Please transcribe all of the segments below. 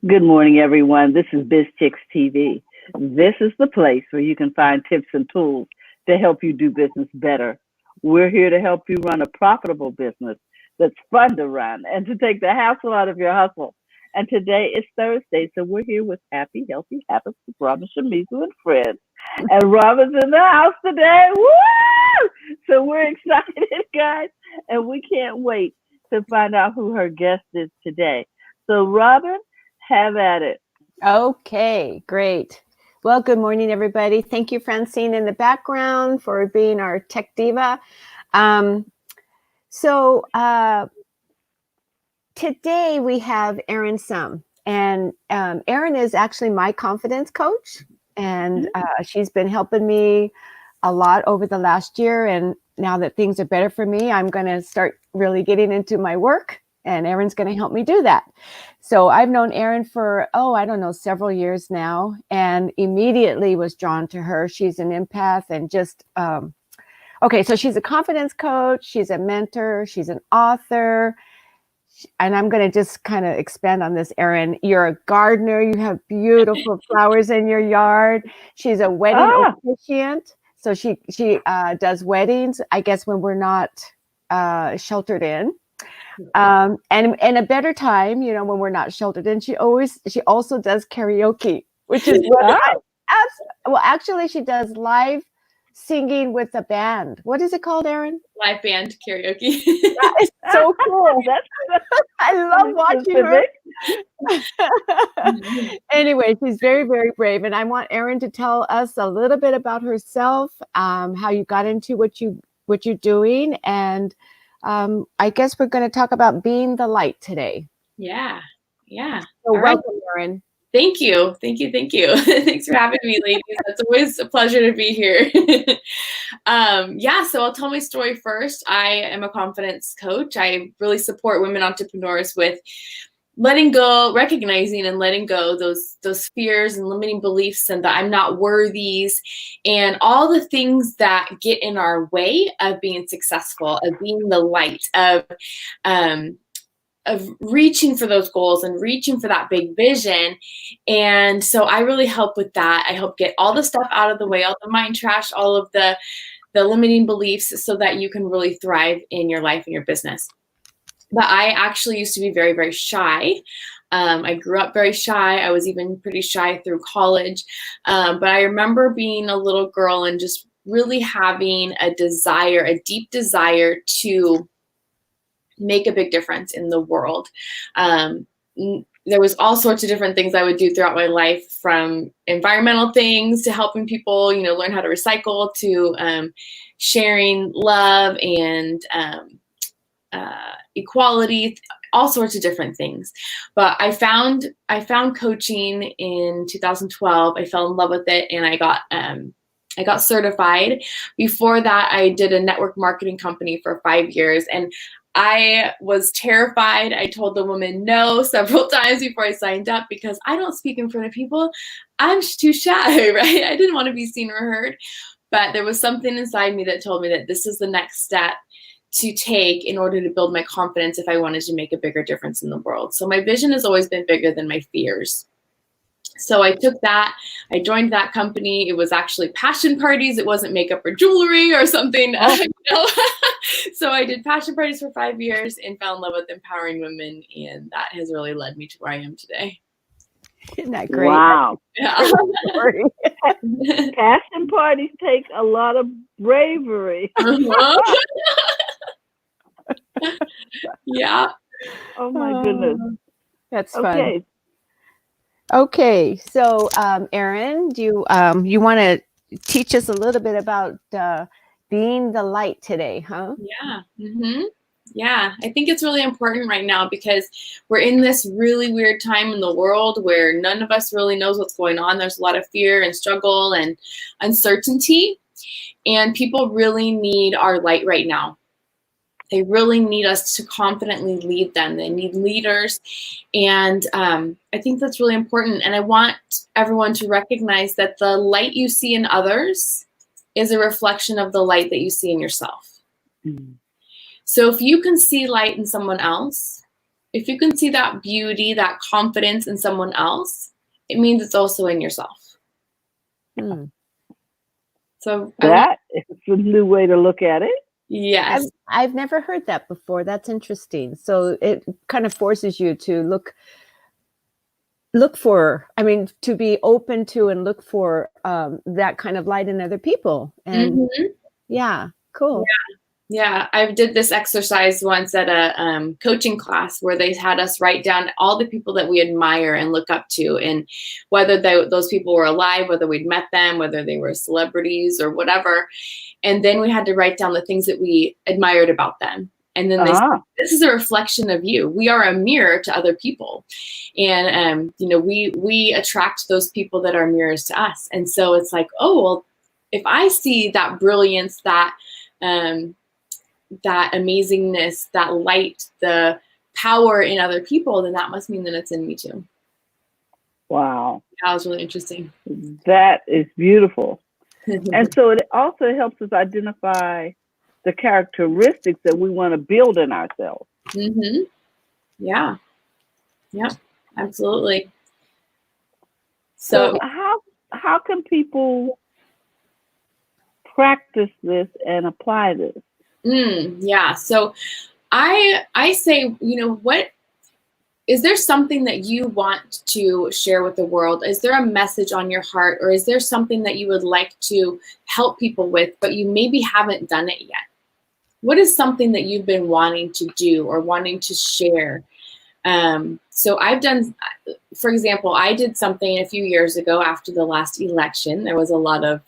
Good morning, everyone. This is Biz Chicks TV. This is the place where you can find tips and tools to help you do business better. We're here to help you run a profitable business that's fun to run and to take the hassle out of your hustle. And today is Thursday, so we're here with Happy Healthy Habits with Robin Shimizu and friends. And Robin's in the house today. Woo! So we're excited, guys, and we can't wait to find out who her guest is today. So, Robin, have at it. Okay, great. Well, good morning, everybody. Thank you, Francine, in the background for being our tech diva. Today we have Erin Sum, and Erin is actually my confidence coach, and she's been helping me a lot over the last year. And now that things are better for me, I'm going to start really getting into my work, and Erin's going to help me do that. So I've known Erin for, several years now, and immediately was drawn to her. She's an empath and just, so she's a confidence coach, she's a mentor, she's an author, and I'm going to just kind of expand on this, Erin. You're a gardener, you have beautiful flowers in your yard. She's a wedding officiant, so she does weddings, I guess, when we're not sheltered in. And a better time, when we're not sheltered in, she also does karaoke, which is actually she does live singing with a band. What is it called, Erin? Live band karaoke. That is so cool. I love watching her. Anyway, she's very, very brave, and I want Erin to tell us a little bit about herself, how you got into what you're doing, and I guess we're going to talk about being the light today. Yeah. So welcome, Erin. Thank you. Thanks for having me, ladies. It's always a pleasure to be here. So I'll tell my story first. I am a confidence coach. I really support women entrepreneurs with recognizing and letting go those fears and limiting beliefs, and that I'm not worthy, and all the things that get in our way of being successful, of being the light, of reaching for those goals and reaching for that big vision. And so I really help with that. I help get all the stuff out of the way, all the mind trash, all of the limiting beliefs, so that you can really thrive in your life and your business. But I actually used to be very, very shy. I grew up very shy. I was even pretty shy through college. But I remember being a little girl and just really having a deep desire to make a big difference in the world. There was all sorts of different things I would do throughout my life, from environmental things to helping people, learn how to recycle, to sharing love and equality, all sorts of different things. But I found coaching in 2012. I fell in love with it, and I got certified. Before that, I did a network marketing company for 5 years, and I was terrified. I told the woman no several times before I signed up, because I don't speak in front of people. I'm too shy, right? I didn't want to be seen or heard. But there was something inside me that told me that this is the next step to take in order to build my confidence if I wanted to make a bigger difference in the world. So my vision has always been bigger than my fears. So I took that, I joined that company. It was actually passion parties. It wasn't makeup or jewelry or something. So I did passion parties for 5 years and fell in love with empowering women. And that has really led me to where I am today. Isn't that great? Wow. Yeah. Passion parties take a lot of bravery. Yeah. Oh, my goodness. That's fun. Okay, so Erin, do you want to teach us a little bit about being the light today, huh? Yeah. Mm-hmm. Yeah, I think it's really important right now, because we're in this really weird time in the world where none of us really knows what's going on. There's a lot of fear and struggle and uncertainty, and people really need our light right now. They really need us to confidently lead them. They need leaders. And I think that's really important. And I want everyone to recognize that the light you see in others is a reflection of the light that you see in yourself. Mm-hmm. So if you can see light in someone else, if you can see that beauty, that confidence in someone else, it means it's also in yourself. Hmm. So That is a new way to look at it. yes. I've never heard that before. That's interesting. So it kind of forces you to look for, I mean, to be open to and look for that kind of light in other people. And yeah, cool. Yeah, I did this exercise once at a coaching class where they had us write down all the people that we admire and look up to, and whether those people were alive, whether we'd met them, whether they were celebrities or whatever. And then we had to write down the things that we admired about them. And then they said, this is a reflection of you. We are a mirror to other people. And, you know, we attract those people that are mirrors to us. And so it's like, oh, well, if I see that brilliance, that amazingness, that light, the power in other people, then that must mean that it's in me too. Wow. That was really interesting. That is beautiful. And so it also helps us identify the characteristics that we want to build in ourselves. Mm-hmm. Yeah. Yep. Absolutely. So how can people practice this and apply this? Yeah. So I say, you know, what is there something that you want to share with the world? Is there a message on your heart, or is there something that you would like to help people with, but you maybe haven't done it yet? What is something that you've been wanting to do or wanting to share? So I've done, for example, I did something a few years ago after the last election. There was a lot of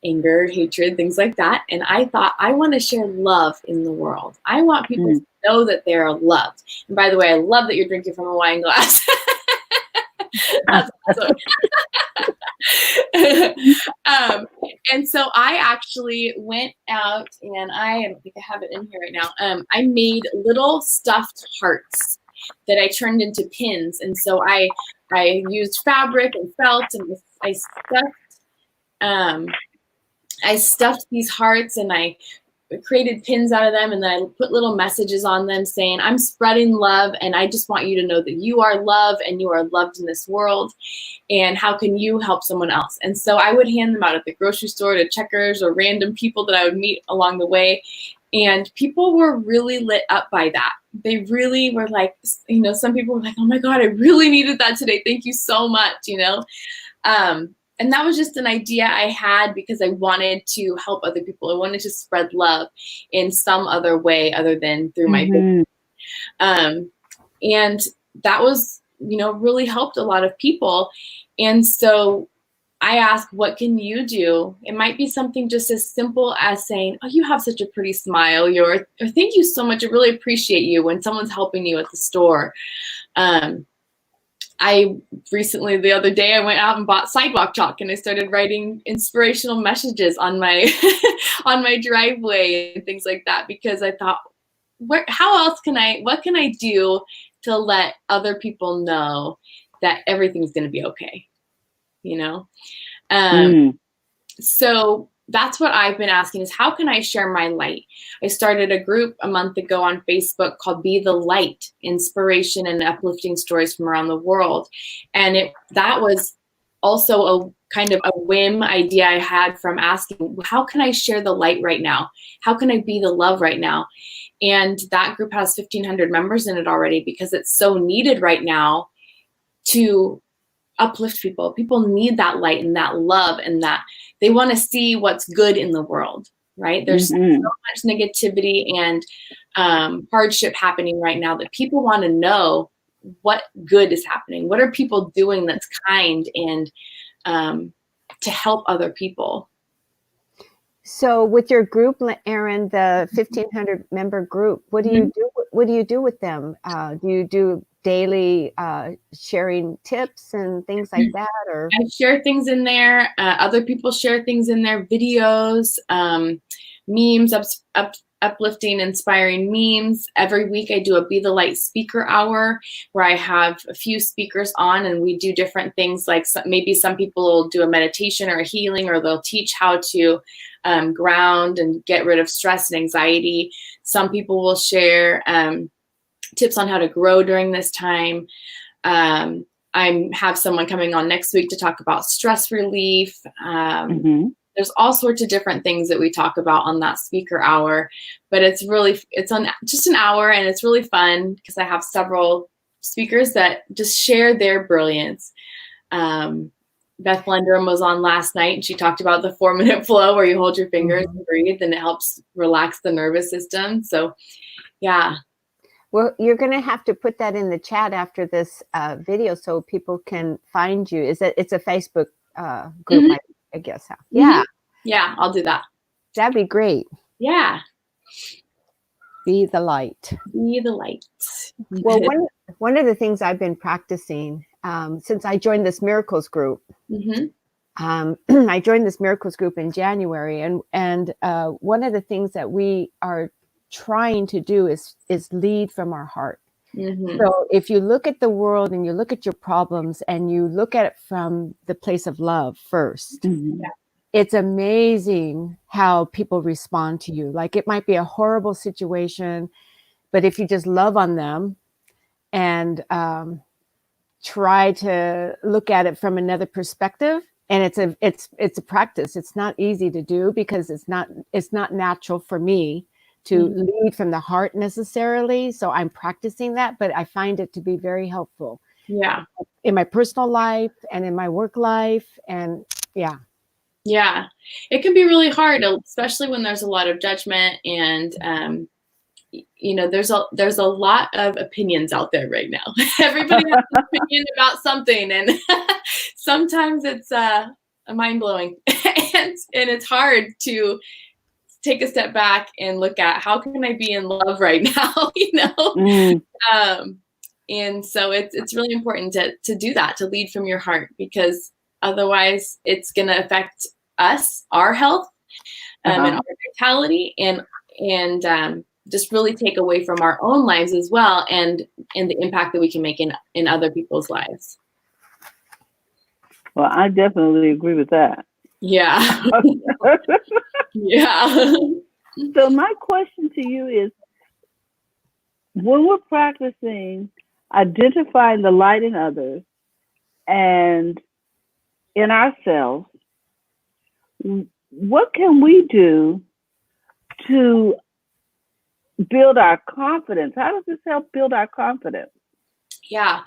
anger, hatred, things like that. And I thought, I want to share love in the world. I want people to know that they're loved. And by the way, I love that you're drinking from a wine glass. That's awesome. And so I actually went out, and I don't think I have it in here right now. I made little stuffed hearts that I turned into pins. And so I used fabric and felt, and I stuffed these hearts, and I created pins out of them, and then I put little messages on them saying, I'm spreading love, and I just want you to know that you are love and you are loved in this world, and how can you help someone else? And so I would hand them out at the grocery store to checkers or random people that I would meet along the way, and people were really lit up by that. They really were like, you know, some people were like, oh my God, I really needed that today. Thank you so much, you know. And that was just an idea I had because I wanted to help other people. I wanted to spread love in some other way other than through my business. And that was, you know, really helped a lot of people. And so I asked, what can you do? It might be something just as simple as saying, oh, you have such a pretty smile, or thank you so much. I really appreciate you when someone's helping you at the store. I recently, the other day, I went out and bought sidewalk chalk, and I started writing inspirational messages on my on my driveway and things like that, because I thought, what can I do to let other people know that everything's going to be okay, you know? So that's what I've been asking, is how can I share my light? I started a group a month ago on Facebook called Be the Light, inspiration and uplifting stories from around the world. And that was also a kind of a whim idea I had from asking, how can I share the light right now? How can I be the love right now? And that group has 1,500 members in it already, because it's so needed right now to uplift people. People need that light and that love, and that they want to see what's good in the world, right? There's so much negativity and hardship happening right now that people want to know what good is happening. What are people doing that's kind and to help other people? So with your group, Erin, the 1,500 member group, what do you do? What do you do with them? Do you do daily sharing tips and things like that, or? I share things in there. Other people share things in their videos, memes, uplifting, inspiring memes. Every week I do a Be the Light speaker hour where I have a few speakers on, and we do different things, like maybe some people will do a meditation or a healing, or they'll teach how to ground and get rid of stress and anxiety. Some people will share tips on how to grow during this time. I have someone coming on next week to talk about stress relief. There's all sorts of different things that we talk about on that speaker hour, but it's on just an hour, and it's really fun because I have several speakers that just share their brilliance. Beth Lendrum was on last night, and she talked about the 4-minute flow where you hold your fingers and breathe, and it helps relax the nervous system. So, yeah. Well, you're going to have to put that in the chat after this video so people can find you. It's a Facebook group, I guess. Huh? Yeah. Yeah, I'll do that. That'd be great. Yeah. Be the light. Be the light. Well, one of the things I've been practicing since I joined this miracles group, I joined this miracles group in January, and one of the things that we are trying to do is lead from our heart. So if you look at the world and you look at your problems and you look at it from the place of love first, it's amazing how people respond to you. Like, it might be a horrible situation, but if you just love on them and try to look at it from another perspective, and it's a practice. It's not easy to do because it's not natural for me to lead from the heart necessarily. So I'm practicing that, but I find it to be very helpful. Yeah. In my personal life and in my work life. And yeah. Yeah. It can be really hard, especially when there's a lot of judgment and, there's a lot of opinions out there right now. Everybody has an opinion about something, and sometimes it's mind-blowing and it's hard to take a step back and look at how can I be in love right now, and so it's really important to do that, to lead from your heart, because otherwise it's going to affect us, our health, and our vitality, and just really take away from our own lives as well, and the impact that we can make in other people's lives. Well, I definitely agree with that. Yeah. Yeah. So my question to you is, when we're practicing identifying the light in others and in ourselves, what can we do to build our confidence? How does this help build our confidence? Yeah.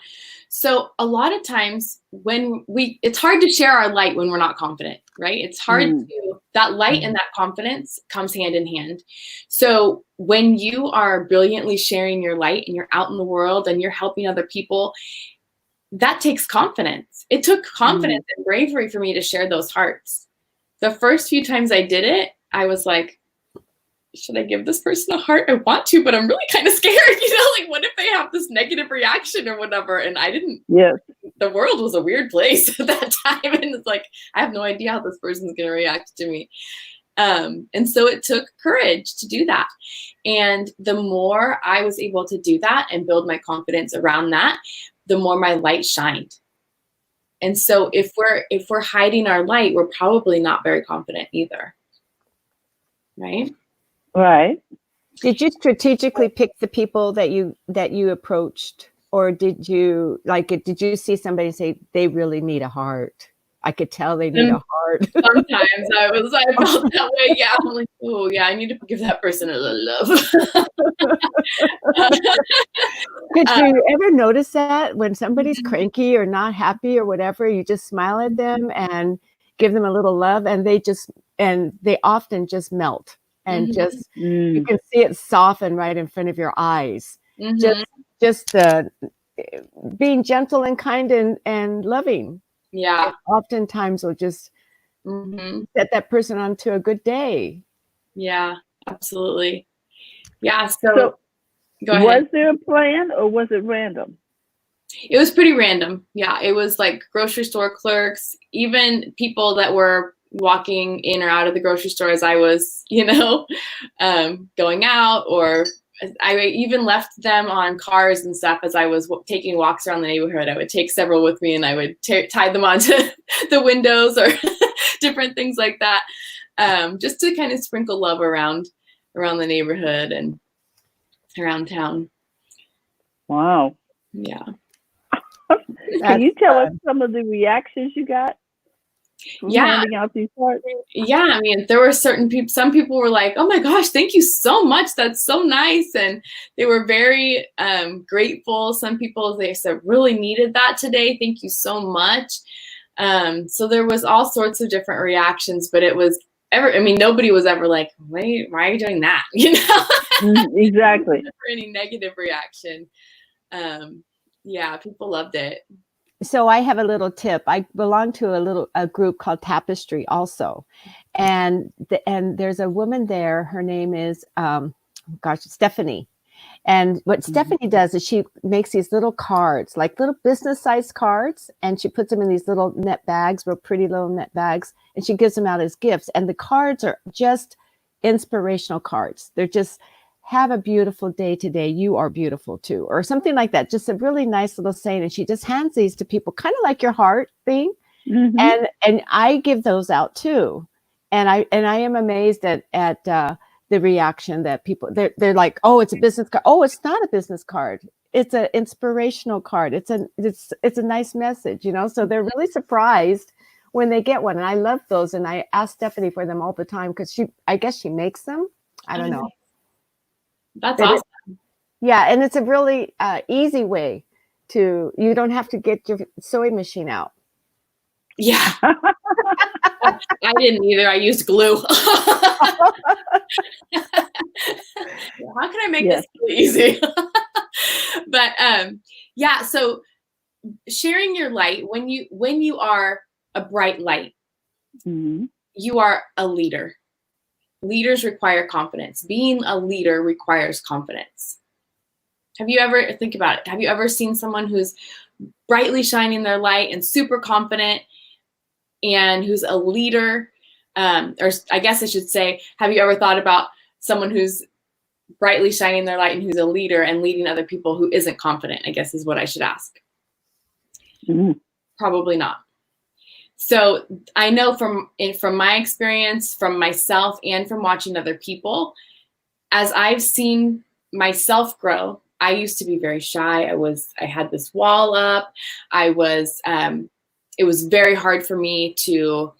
So a lot of times it's hard to share our light when we're not confident, right? It's hard that light and that confidence comes hand in hand. So when you are brilliantly sharing your light and you're out in the world and you're helping other people, that takes confidence. It took confidence and bravery for me to share those hearts. The first few times I did it, I was like, should I give this person a heart? I want to, but I'm really kind of scared, like, what if they have this negative reaction or whatever? And I didn't, the world was a weird place at that time. And it's like, I have no idea how this person's going to react to me. And so it took courage to do that. And the more I was able to do that and build my confidence around that, the more my light shined. And so if we're hiding our light, we're probably not very confident either. Right? Right. Did you strategically pick the people that you approached, or did you see somebody say they really need a heart? I could tell they need a heart. Sometimes I felt that way. Yeah, I'm like, oh yeah, I need to give that person a little love. Did you ever notice that when somebody's cranky or not happy or whatever, you just smile at them and give them a little love, and they often just melt. And just you can see it soften right in front of your eyes. Just being gentle and kind and loving. Yeah. And oftentimes will just set that person onto a good day. Yeah, absolutely. Yeah. So go ahead. Was there a plan or was it random? It was pretty random. Yeah. It was like grocery store clerks, even people that were walking in or out of the grocery store as I was, going out, or I even left them on cars and stuff as I was taking walks around the neighborhood. I would take several with me and I would tie them onto the windows or different things like that, just to kind of sprinkle love around the neighborhood and around town. Wow. Yeah. Can you That's tell us fun. some of the reactions you got from Yeah. handing out these cards? Yeah, I mean, there were certain people, some people were like, oh my gosh, thank you so much. That's so nice. And they were very grateful. Some people, they said, really needed that today. Thank you so much. So there was all sorts of different reactions, but it was I mean, nobody was ever like, wait, why are you doing that? You know, Exactly. never any negative reaction. Yeah, people loved it. So I have a little tip. I belong to a group called Tapestry also. And there's a woman there. Her name is Stephanie. And what Stephanie does is she makes these little cards, like little business-sized cards, and she puts them in these little net bags, real pretty little net bags, and she gives them out as gifts. And the cards are just inspirational cards. They're just, have a beautiful day today. You are beautiful too, or something like that. Just a really nice little saying. And she just hands these to people, kind of like your heart thing. Mm-hmm. And I give those out too. And I am amazed at the reaction that people, they're like, oh, it's a business card. Oh, it's not a business card. It's an inspirational card. It's a nice message, you know? So they're really surprised when they get one. And I love those. And I ask Stephanie for them all the time because I guess she makes them. I don't know. That's awesome. Yeah. And it's a really easy way you don't have to get your sewing machine out. Yeah. I didn't either. I used glue. How can I make this really easy? But yeah, so sharing your light, when you are a bright light, you are a leader. Leaders require confidence. Being a leader requires confidence. Think about it. Have you ever seen someone who's brightly shining their light and super confident and who's a leader? Or I guess I should say, have you ever thought about someone who's brightly shining their light and who's a leader and leading other people who isn't confident, I guess is what I should ask. Probably not. So I know from my experience, from myself and from watching other people, as I've seen myself grow, I used to be very shy. I had this wall up. it was very hard for me to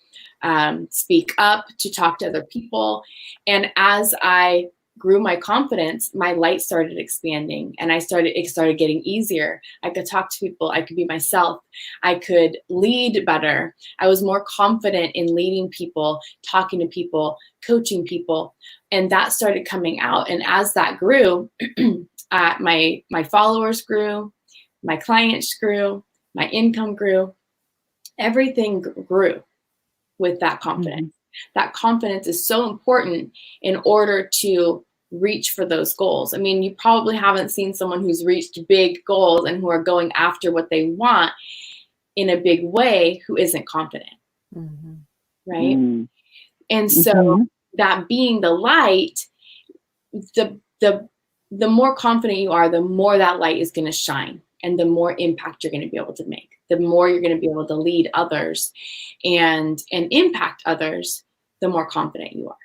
speak up, to talk to other people. And as I grew my confidence, my light started expanding and it started getting easier. I could talk to people. I could be myself. I could lead better. I was more confident in leading people, talking to people, coaching people. And that started coming out. And as that grew, my followers grew, my clients grew, my income grew, everything grew with that confidence. That confidence is so important in order to reach for those goals. I mean, you probably haven't seen someone who's reached big goals and who are going after what they want in a big way who isn't confident, right? And so that being the light, the more confident you are, the more that light is going to shine and the more impact you're going to be able to make, the more you're going to be able to lead others and impact others, the more confident you are.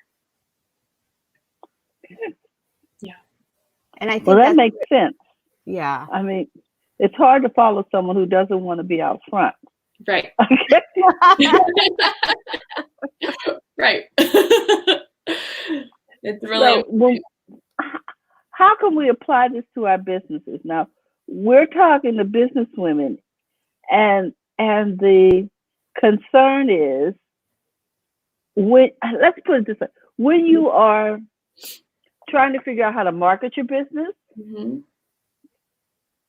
Yeah. And I think that makes sense. Yeah. I mean, it's hard to follow someone who doesn't want to be out front. Right. Right. It's really how can we apply this to our businesses? Now, we're talking to business women, and the concern is let's put it this way: when you are trying to figure out how to market your business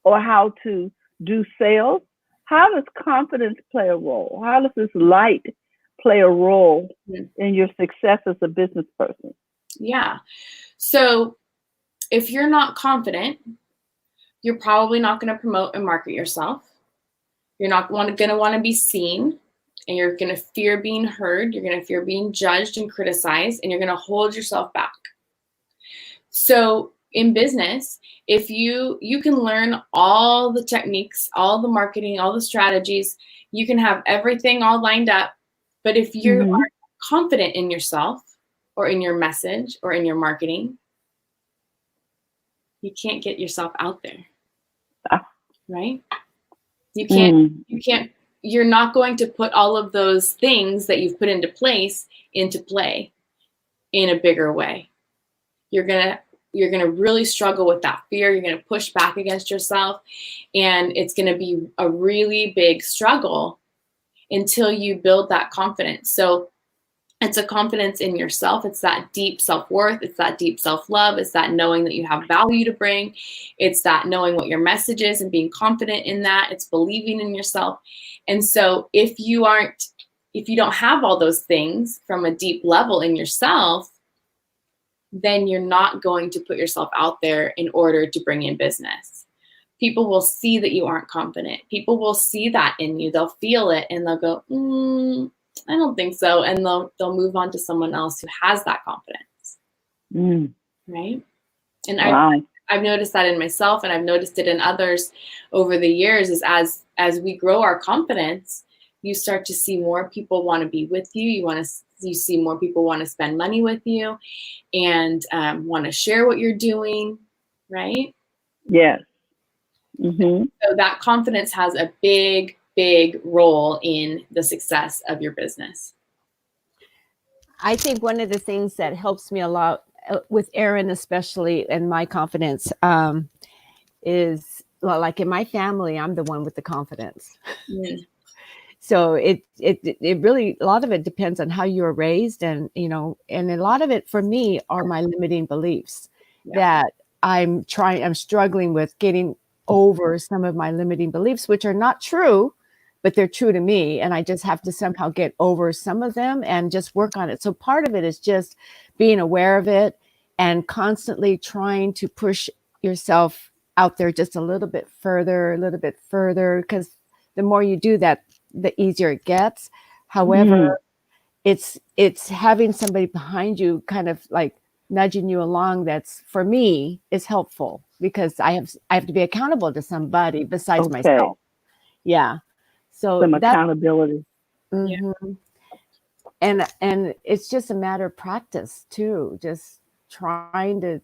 or how to do sales, how does confidence play a role? How does this light play a role in your success as a business person? Yeah. So if you're not confident, you're probably not going to promote and market yourself. You're not going to want to be seen, and you're going to fear being heard. You're going to fear being judged and criticized, and you're going to hold yourself back. So in business, if you can learn all the techniques, all the marketing, all the strategies, you can have everything all lined up. But if you are confident in yourself or in your message or in your marketing, you can't get yourself out there. right? You Mm. can't, you're not going to put all of those things that you've put into place into play in a bigger way. You're going to really struggle with that fear. You're going to push back against yourself, and it's going to be a really big struggle until you build that confidence. So it's a confidence in yourself. It's that deep self-worth. It's that deep self-love. It's that knowing that you have value to bring. It's that knowing what your message is and being confident in that. It's believing in yourself. And so if you don't have all those things from a deep level in yourself, then you're not going to put yourself out there in order to bring in business. People will see that you aren't confident. People will see that in you. They'll feel it and they'll go, I don't think so. And they'll move on to someone else who has that confidence. Right? And Wow. I've noticed that in myself, and I've noticed it in others over the years, is as we grow our confidence, you start to see more people want to be with you. You see more people want to spend money with you and want to share what you're doing, right? Yes. Mm-hmm. So that confidence has a big, big role in the success of your business. I think one of the things that helps me a lot with Erin, especially, and my confidence, is, well, like in my family, I'm the one with the confidence. So it really, a lot of it depends on how you were raised, and and a lot of it for me are my limiting beliefs that I'm struggling with getting over some of my limiting beliefs, which are not true, but they're true to me. And I just have to somehow get over some of them and just work on it. So part of it is just being aware of it and constantly trying to push yourself out there just a little bit further, because the more you do that, the easier it gets. However, it's having somebody behind you kind of like nudging you along. That's, for me, is helpful, because I have to be accountable to somebody besides myself. Yeah. So some accountability. Mm-hmm. And it's just a matter of practice too, just trying to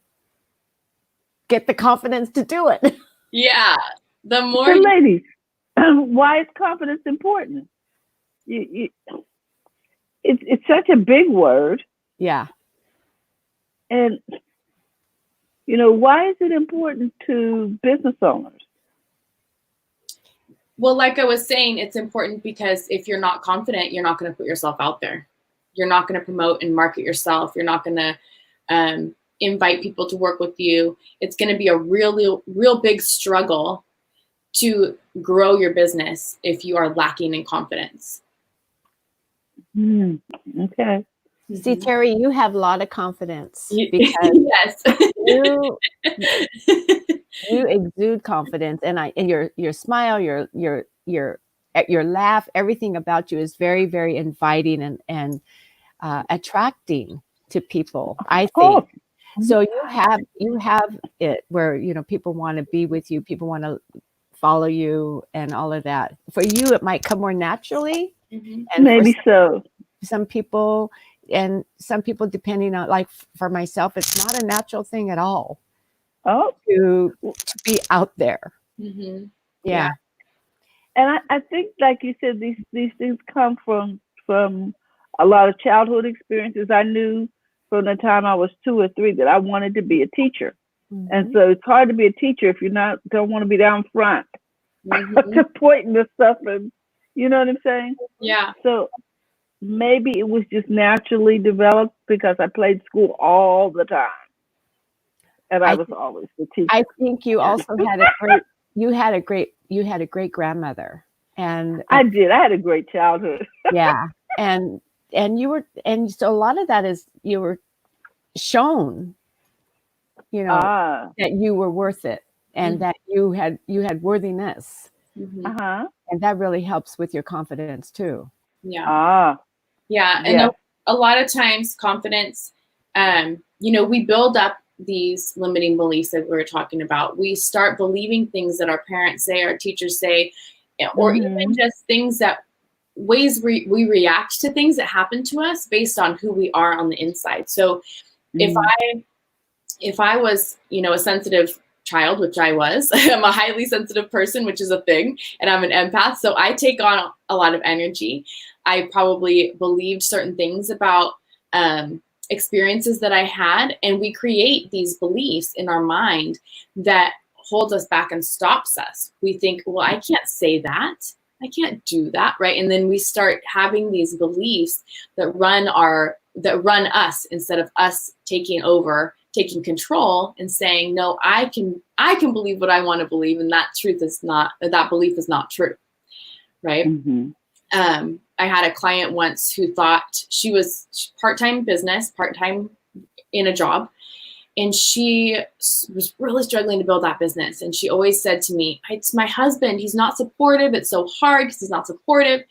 get the confidence to do it. Yeah. The more so ladies, why is confidence important? It's such a big word. Yeah. And why is it important to business owners? Well, like I was saying, it's important because if you're not confident, you're not going to put yourself out there. You're not going to promote and market yourself. You're not going to invite people to work with you. It's going to be a real big struggle to grow your business if you are lacking in confidence. Okay. See, Terry, you have a lot of confidence because yes. you exude confidence, and your smile, your laugh, everything about you is very, very inviting and attracting to people, I think. So you have it where people want to be with you, people want to follow you, and all of that. For you, it might come more naturally, and maybe some people, depending on, like for myself, it's not a natural thing at all. To be out there. Yeah. And I think, like you said, these things come from a lot of childhood experiences. I knew from the time I was 2 or 3 that I wanted to be a teacher. And so it's hard to be a teacher if you don't want to be down front to pointing the stuff, and you know what I'm saying? Yeah. So maybe it was just naturally developed because I played school all the time, and I was always the teacher. I think you also had a great grandmother, and I did. I had a great childhood. Yeah, and so a lot of that is you were shown, that you were worth it, and that you had worthiness, and that really helps with your confidence too. Yeah. Yeah, and a lot of times confidence, we build up these limiting beliefs that we were talking about. We start believing things that our parents say, our teachers say, or even just things ways we react to things that happen to us based on who we are on the inside. So if I was, a sensitive child, which I was. I'm a highly sensitive person, which is a thing, and I'm an empath, so I take on a lot of energy. I probably believed certain things about experiences that I had, and we create these beliefs in our mind that holds us back and stops us. We think, well, I can't say that. I can't do that, right? And then we start having these beliefs that run us instead of us taking control and saying, no, I can believe what I want to believe, and that belief is not true, right? Mm-hmm. I had a client once who thought she was part-time business, part-time in a job, and she was really struggling to build that business. And she always said to me, it's my husband, he's not supportive. It's so hard because he's not supportive.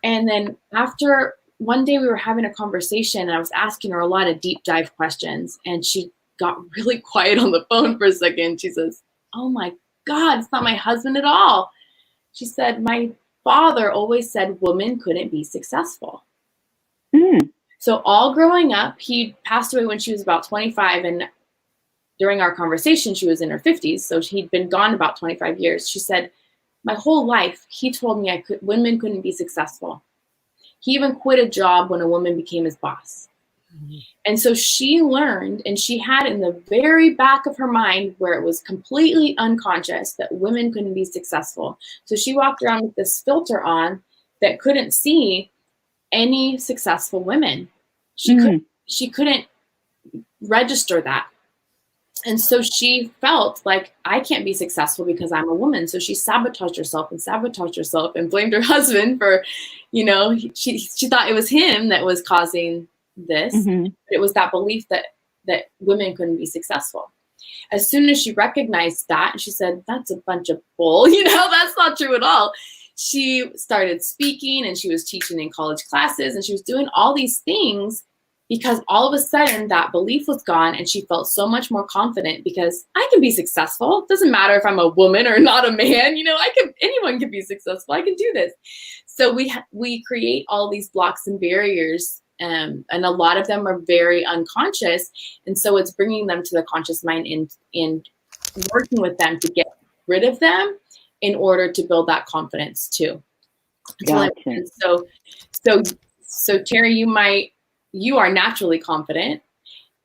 And then after one day we were having a conversation, and I was asking her a lot of deep dive questions, and she got really quiet on the phone for a second. She says, oh my God, it's not my husband at all. She said, my father always said women couldn't be successful. Mm. So all growing up, he passed away when she was about 25, and during our conversation, she was in her 50s, so he'd been gone about 25 years. She said, my whole life, he told me women couldn't be successful. He even quit a job when a woman became his boss. Mm-hmm. And so she learned, and she had in the very back of her mind, where it was completely unconscious, that women couldn't be successful. So she walked around with this filter on that couldn't see any successful women. She couldn't register that. And so she felt like, I can't be successful because I'm a woman. So she sabotaged herself and blamed her husband for, she thought it was him that was causing this. Mm-hmm. It was that belief that women couldn't be successful. As soon as she recognized that, and she said, that's a bunch of bull, that's not true at all. She started speaking, and she was teaching in college classes, and she was doing all these things because all of a sudden that belief was gone, and she felt so much more confident because I can be successful. It doesn't matter if I'm a woman or not a man, anyone can be successful. I can do this. So we create all these blocks and barriers, and a lot of them are very unconscious. And so it's bringing them to the conscious mind and working with them to get rid of them in order to build that confidence too. Gotcha. So Terry, you are naturally confident,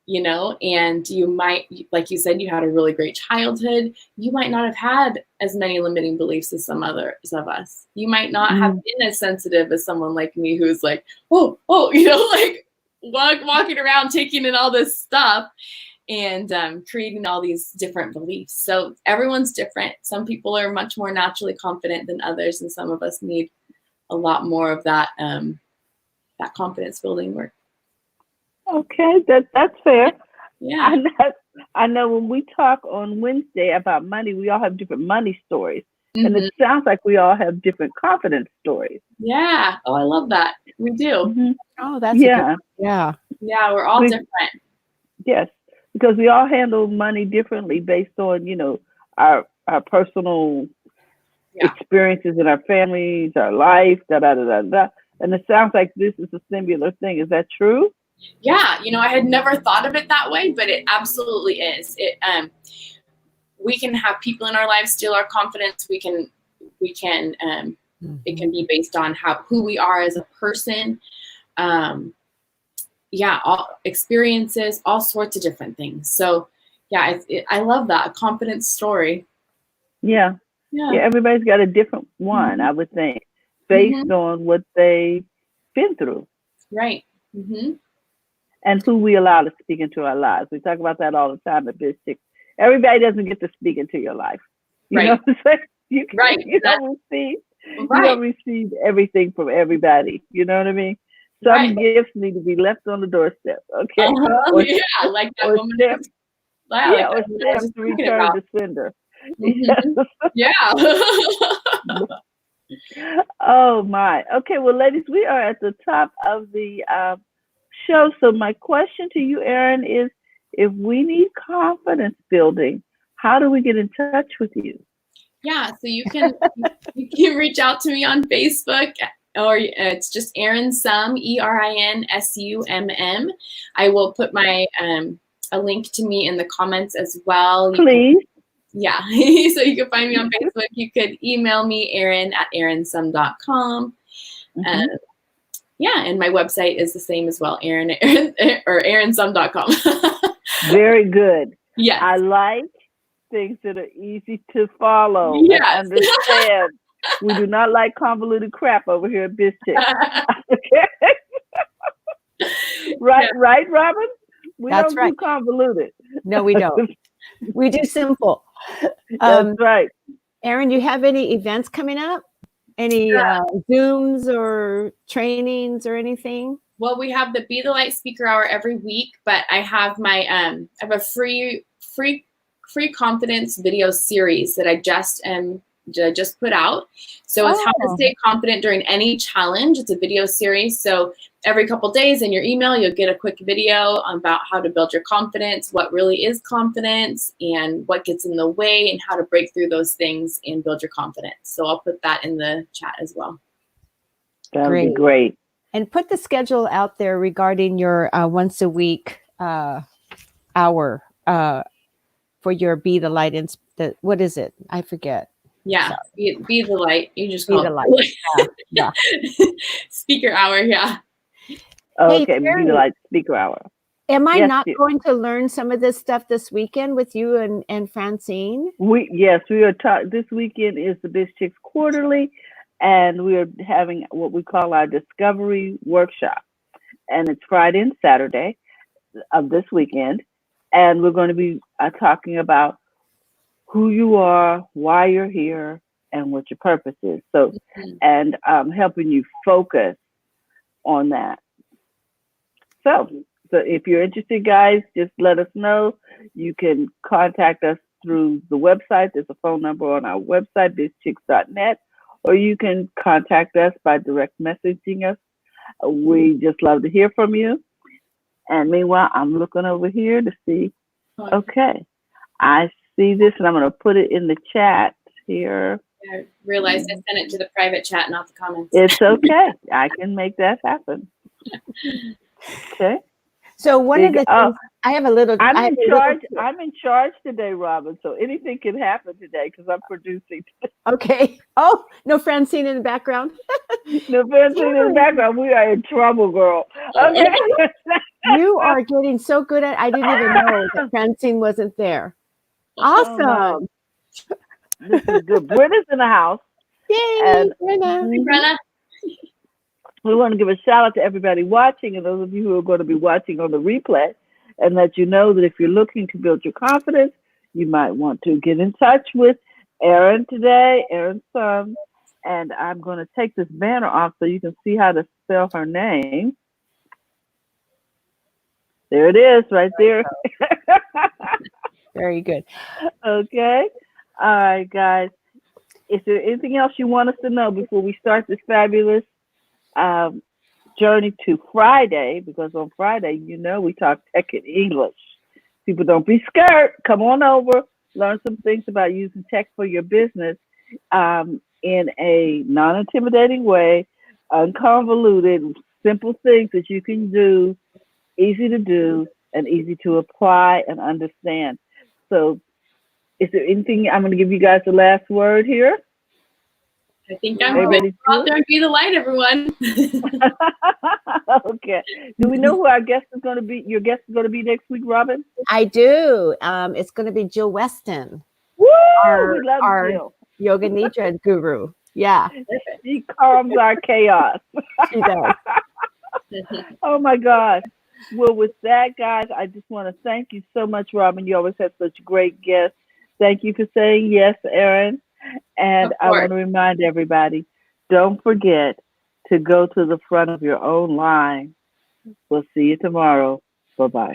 and you might, like you said, you had a really great childhood. You might not have had as many limiting beliefs as some others of us. You might not have been as sensitive as someone like me who's like, like walking around taking in all this stuff and creating all these different beliefs. So everyone's different. Some people are much more naturally confident than others, and some of us need a lot more of that confidence building work. Okay, that's fair. Yeah. I know when we talk on Wednesday about money, we all have different money stories. Mm-hmm. And it sounds like we all have different confidence stories. Yeah. Oh, I love that. We do. Mm-hmm. Oh, that's yeah. Yeah, we're all different. Yes, because we all handle money differently based on, our personal experiences in our families, our life, da-da-da-da-da. And it sounds like this is a similar thing. Is that true? Yeah, I had never thought of it that way, but it absolutely is. We can have people in our lives steal our confidence. It can be based on who we are as a person. All experiences, all sorts of different things. So yeah, I love that, a confidence story. Yeah. Everybody's got a different one, mm-hmm. I would think, based mm-hmm. on what they've been through. Right. Mm-hmm. And who we allow to speak into our lives. We talk about that all the time at Biz Chicks. Everybody doesn't get to speak into your life. You know what I'm saying? You don't receive everything from everybody. You know what I mean? Some gifts need to be left on the doorstep. Okay. Like that woman. Or stamps to return to sender. Mm-hmm. Yeah. Oh my. Okay. Well, ladies, we are at the top of the show. So my question to you, Erin, is if we need confidence building, how do we get in touch with you? Yeah, so you can reach out to me on Facebook, or it's just Erin Summ, ERINSUMM. I will put my a link to me in the comments as well. Please. Yeah. So you can find me on Facebook. You could email me, Erin at erinsum.com. Mhm. Yeah, and my website is the same as well, Erin or erinsum.com. Very good. Yes. I like things that are easy to follow and Yes. understand. We do not like convoluted crap over here at BizChicks. Okay? Right, Yeah. right, Robin? We That's don't do convoluted. No, we don't. We do simple. That's right. Erin, you have any events coming up? Any Zooms or trainings or anything? Well, we have the Be the Light Speaker Hour every week, but I have my I have a free confidence video series that I just put out. So it's how to stay confident during any challenge. It's a video series. So every couple days in your email, you'll get a quick video about how to build your confidence, what really is confidence, and what gets in the way, and how to break through those things and build your confidence. So I'll put that in the chat as well. That would be great. And put the schedule out there regarding your once a week hour for your Be the Light. What is it? I forget. Yeah, be the light. You just Be call the it light. Yeah. Speaker hour. Yeah. Okay, Hey, Be the Light Speaker Hour. Am I Yes, not going to learn some of this stuff this weekend with you and Francine? Yes, we are this weekend is the BizChicks Quarterly, and we are having what we call our Discovery Workshop. And it's Friday and Saturday of this weekend. And we're going to be talking about who you are, why you're here, and what your purpose is. So, and helping you focus on that. So if you're interested, guys, just let us know. You can contact us through the website. There's a phone number on our website, bizchicks.net, or you can contact us by direct messaging us. We just love to hear from you. And meanwhile, I'm looking over here to see. Okay, I see this, and I'm going to put it in the chat here. I realized I sent it to the private chat, not the comments. It's okay. I can make that happen. Okay. So one of the things, I have a little. I'm in charge. I'm in charge today, Robin. So anything can happen today because I'm producing. Okay. Oh, no Francine in the background. No Francine in the background. We are in trouble, girl. Okay. You are getting so good at. I didn't even know that Francine wasn't there. Awesome. This is good. Britta's in the house. Yay, Brenna. We want to give a shout out to everybody watching, and those of you who are going to be watching on the replay, and let you know that if you're looking to build your confidence, you might want to get in touch with Erin today, Erin's son, and I'm going to take this banner off so you can see how to spell her name. There it is, right there. Very good. Okay. All right, guys. Is there anything else you want us to know before we start this fabulous journey to Friday? Because on Friday, you know, we talk tech and English. People, don't be scared. Come on over. Learn some things about using tech for your business in a non-intimidating way, unconvoluted, simple things that you can do, easy to do, and easy to apply and understand. So is there anything, I'm going to give you guys the last word here. I think I'm ready to go out there and be the light, everyone. Okay. Do we know who our guest is going to be? Your guest is going to be next week, Robin? I do. It's going to be Jill Weston. Woo! We love Jill. Yoga Nidra guru. Yeah. She calms our chaos. She does. Oh my God. Well, with that, guys, I just want to thank you so much, Robin. You always have such great guests. Thank you for saying yes, Erin. And I want to remind everybody, don't forget to go to the front of your own line. We'll see you tomorrow. Bye-bye.